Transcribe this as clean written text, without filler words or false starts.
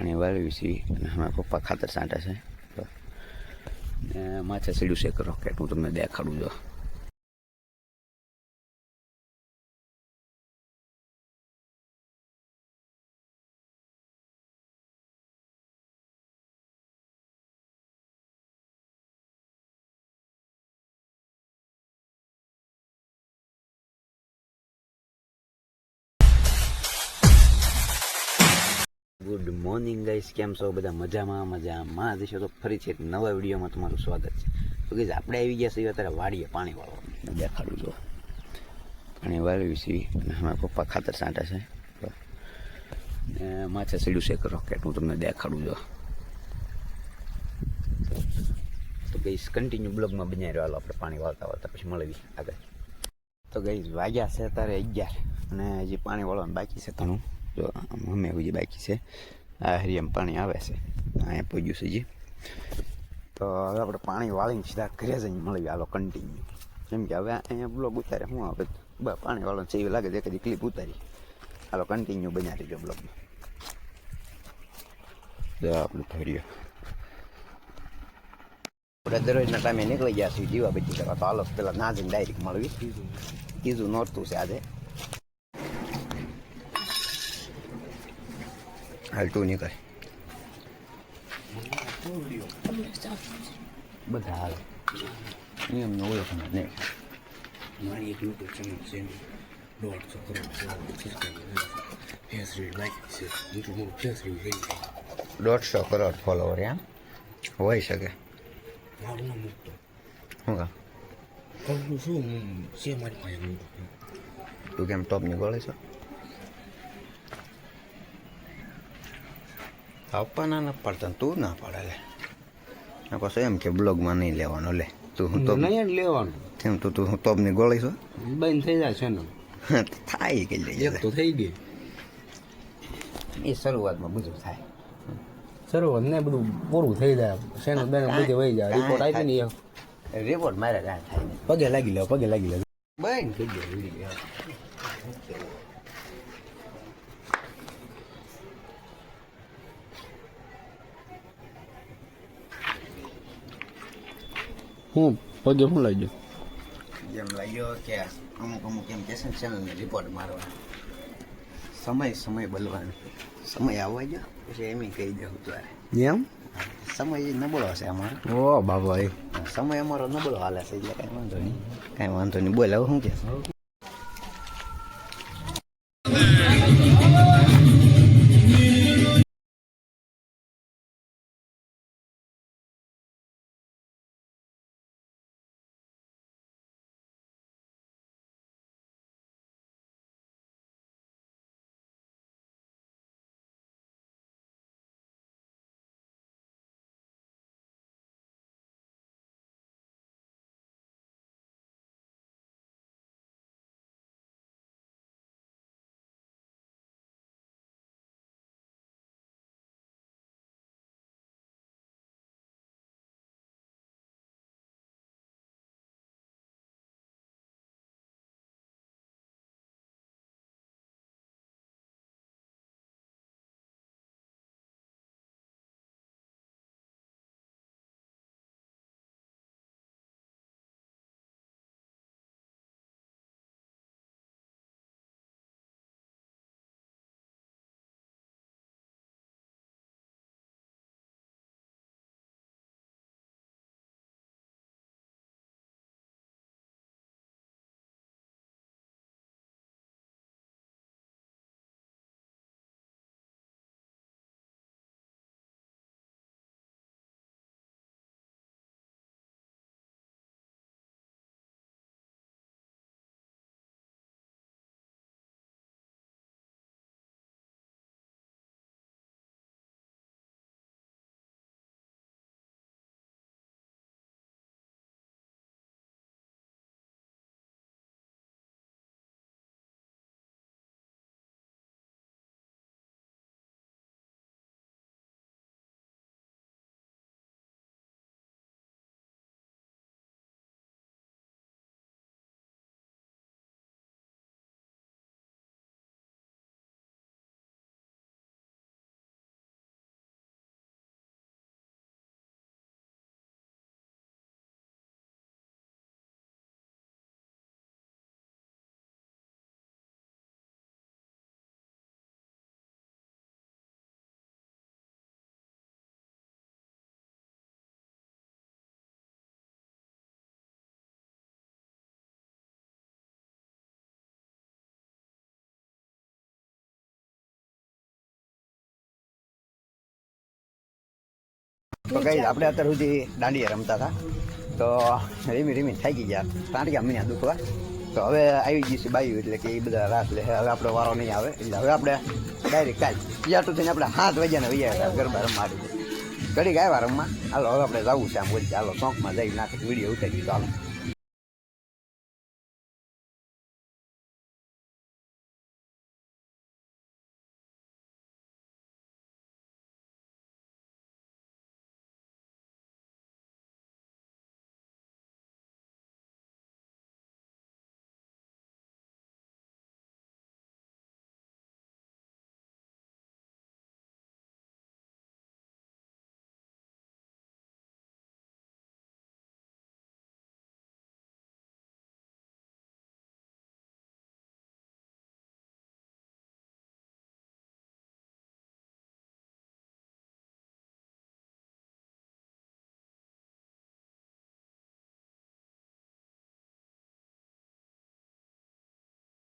પાણી વાળ્યું છે અને અમારા પપ્પા ખાતર છાંટે છે. ને માથે સીડ્યું છે એક રોકેટ, હું તમને દેખાડું છું. ગુડ મોર્નિંગ ગાઈસ, કેમ છો બધા? મજામાં જશો તો ફરી છે એક નવા વિડીયોમાં તમારું સ્વાગત છે. તો ગાઈસ આપણે આવી ગયા છીએ અત્યારે વાડીએ પાણી વાળવા, દેખાડું છું. પાણી વાળ્યું છે અને અમારા પપ્પા ખાતર છાંટે છે. ને માથે સીડ્યું છે એક રોકેટ, હું તમને દેખાડું છું. તો ગાઈસ કન્ટિન્યુ બ્લોગમાં બનાવી રહ્યો, આપણે પાણી વાળતા પછી મળવી આગળ. તો ગાઈસ વાગ્યા છે અત્યારે 11 અને હજી પાણી વાળવાનું બાકી છે ઘણું. જો અમે હજી બાકી છે, આ હરિયમ પાણી આવે છે, અહીંયા પહોંચ્યું છે હજી. તો હવે આપણે પાણી વાળીને સીધા ઘરે જઈને મળવી, હાલો કન્ટિન્યુ. કેમ કે હવે અહીંયા બ્લોગ ઉતારે શું આવે, પાણી વાળવાનું છે એવું લાગે છે, એકાદી ક્લિપ ઉતારી. હાલો કન્ટિન્યુ બનાવી દેજો બ્લોગમાં. જો આપણે ભર્યો આપણે દરરોજના ટાઈમે નીકળી ગયા છીએ દીવાબત્તી કરવા. તો હાલો પેલા ના જઈને ડાયરેક્ટ મળવી, કીધું નોરતું છે આજે. હાલ તું નીકળ, બધા હાલ નિયમનો ઓળખના નહીં. મારી એક યુટ્યુબ ચેનલ છે, 150 કરોડ ફેસ રીલ બાકી છે. એટલું મોટું ફેસ રીલ થઈ ગયું, 150 કરોડ ફોલોવર એમ હોઈ શકે. મારું નામ મૂકતો શું કામ કહું શું છે મારી પાસે મૂકતો. તું કેમ ટોપની ગોળે છો? આપવાના ના પડતા, તું ના પડે લે. પછી એમ કે બ્લોગમાં નહીં લેવાનો લે. તું હું તો નહીં લેવાનું તેમ તું હું ટોપની ગોળી છો? બંધ થઈ જાય છે ને, થાય કે લઈ એક તો થઈ ગઈ. એ શરૂઆતમાં બધું થાય, સરોવર ને બધું પૂરું થઈ જાય, શેનો બેનો બધી વહી જાય. રિપોર્ટ આવી ને રિપોર્ટ મારે કાંઈ થાય નહીં. પગે લાગી લે બંધ થઈ ગયો. હું પગે શું લાગ્યો? એમ લાગ્યો કે અમુક એમ કે છે ને ચેનલને રિપોર્ટ મારવા. સમય બોલવાનો, સમય આવવા ગયો પછી એમ કહી દઉં તારે. એમ સમય નબળો છે અમારો. ઓ બાબા, સમય અમારો નબળો હાલે છે, એટલે કાંઈ વાંધો નહીં. બોલ હવે શું કે? તો કઈ આપણે અત્યાર સુધી દાંડિયા રમતા હતા તો રીમી રીમી થાકી ગયા ટાંટિયા મીના દુખવા તો હવે આવી ગઈ છે બાયું એટલે કે એ બધા રાસ લે હવે આપણો વારો નહીં આવે એટલે હવે આપણે ડાયરેક્ટ કાલ પિયાટું થઈને આપણે 7 વાગ્યાના વૈયા ગરબા રમવા ઘડીક આવ્યા રમવા હાલો હવે આપણે જવું છે આમ બોલી હાલો ચોકમાં જઈ નાખી વિડીયો ઉતારી તો હાલો